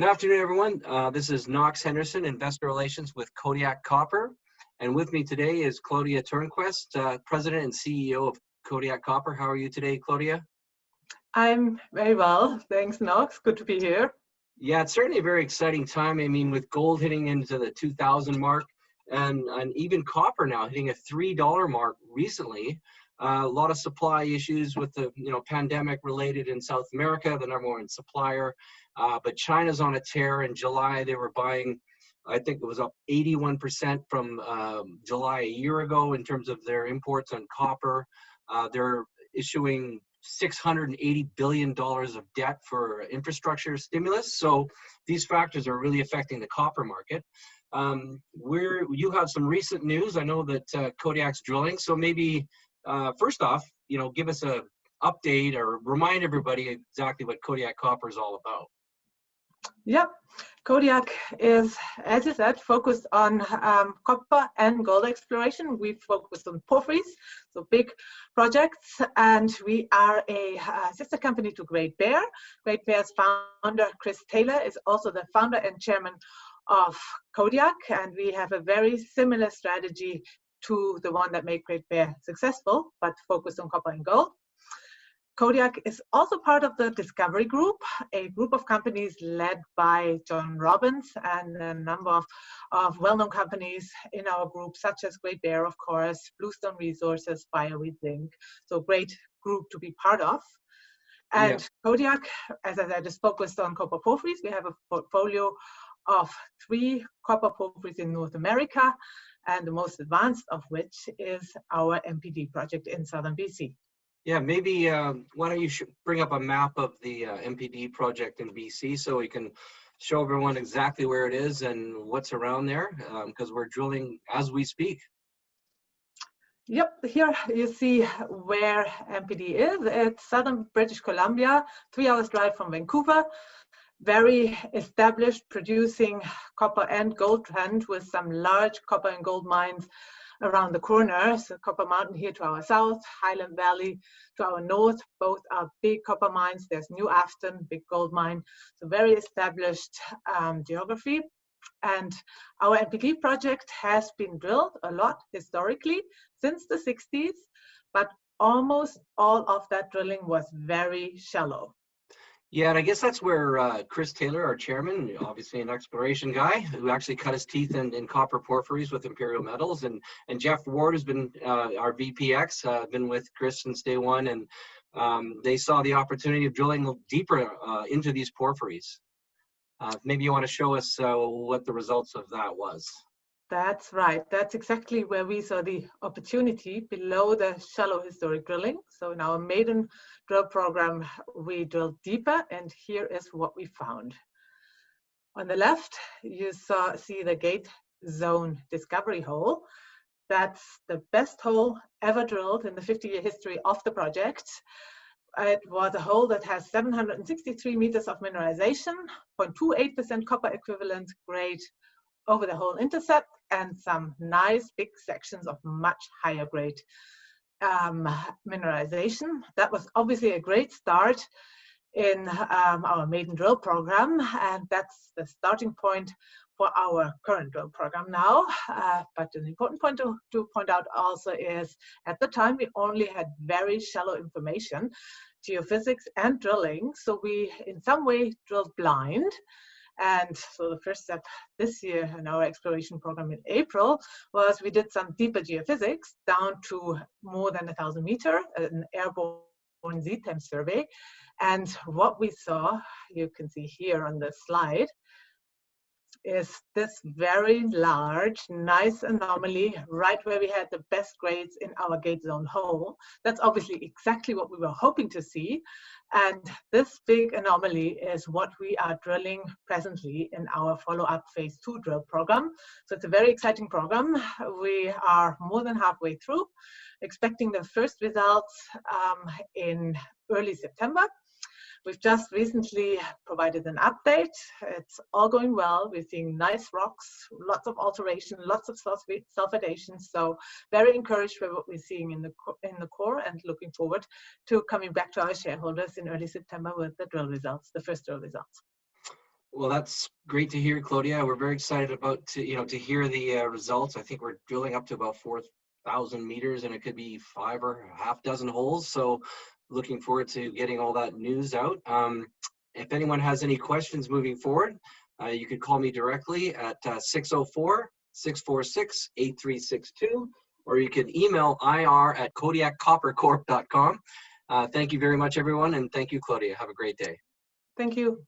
Good afternoon, everyone. This is Knox Henderson, Investor Relations with Kodiak Copper. And with me today is Claudia Tornquist, President and CEO of Kodiak Copper. How are you today, Claudia? I'm very well. Thanks, Knox. Good to be here. Yeah, it's certainly a very exciting time. I mean, with gold hitting into the 2000 mark and even copper now hitting a $3 mark recently. A lot of supply issues with the pandemic related in South America, the number one supplier. But China's on a tear. In July, they were buying, I think it was up 81% from July a year ago in terms of their imports on copper. They're issuing $680 billion of debt for infrastructure stimulus. So these factors are really affecting the copper market. You have some recent news. I know that Kodiak's drilling. So maybe first off, give us a update or remind everybody exactly what Kodiak Copper is all about. Yep. Kodiak is, as you said, focused on copper and gold exploration. We focus on porphyries, so big projects, and we are a sister company to Great Bear. Great Bear's founder, Chris Taylor, is also the founder and chairman of Kodiak, and we have a very similar strategy to the one that made Great Bear successful, but focused on copper and gold. Kodiak is also part of the Discovery Group, a group of companies led by John Robbins and a number of well-known companies in our group, such as Great Bear, of course, Bluestone Resources, Fireweed Zinc. So great group to be part of. And yeah. Kodiak, as I said, is focused on copper porphyries. We have a portfolio of 3 copper porphyries in North America, and the most advanced of which is our MPD project in southern BC. Yeah, maybe why don't you bring up a map of the MPD project in BC so we can show everyone exactly where it is and what's around there, because we're drilling as we speak. Yep, here you see where MPD is. It's southern British Columbia, 3 hours drive from Vancouver. Very established, producing copper and gold trend with some large copper and gold mines around the corner. So Copper Mountain here to our south, Highland Valley to our north. Both are big copper mines. There's New Afton, big gold mine. So very established geography. And our MPD project has been drilled a lot historically since the 60s, but almost all of that drilling was very shallow. Yeah, and I guess that's where Chris Taylor, our chairman, obviously an exploration guy, who actually cut his teeth in copper porphyries with Imperial Metals, and Jeff Ward has been our VPX, been with Chris since day one, and they saw the opportunity of drilling deeper into these porphyries. Maybe you want to show us what the results of that was. That's right. That's exactly where we saw the opportunity below the shallow historic drilling. So in our maiden drill program, we drilled deeper, and here is what we found. On the left, you see the gate zone discovery hole. That's the best hole ever drilled in the 50-year history of the project. It was a hole that has 763 meters of mineralization, 0.28% copper equivalent grade over the whole intercept, and some nice big sections of much higher grade mineralization. That was obviously a great start in our maiden drill program, and that's the starting point for our current drill program now. But an important point to point out also is, at the time, we only had very shallow information, geophysics and drilling, so we in some way drilled blind. And so the first step this year in our exploration program in April was we did some deeper geophysics down to more than 1,000 meters, an airborne Z-TEM survey. And what we saw, you can see here on the slide, is this very large, nice anomaly right where we had the best grades in our gate zone hole. That's obviously exactly what we were hoping to see. And this big anomaly is what we are drilling presently in our follow-up phase 2 drill program. So it's a very exciting program. We are more than halfway through, expecting the first results in early September. We've just recently provided an update. It's all going well. We're seeing nice rocks, lots of alteration, lots of sulfidation. So very encouraged by what we're seeing in the core, and looking forward to coming back to our shareholders in early September with the drill results, the first drill results. Well, that's great to hear, Claudia. We're very excited about to hear the results. I think we're drilling up to about 4,000 meters, and it could be 5 or half dozen holes. So, looking forward to getting all that news out. If anyone has any questions moving forward, you could call me directly at 604-646-8362, or you could email ir@kodiakcoppercorp.com. Thank you very much, everyone, and thank you, Claudia. Have a great day. Thank you.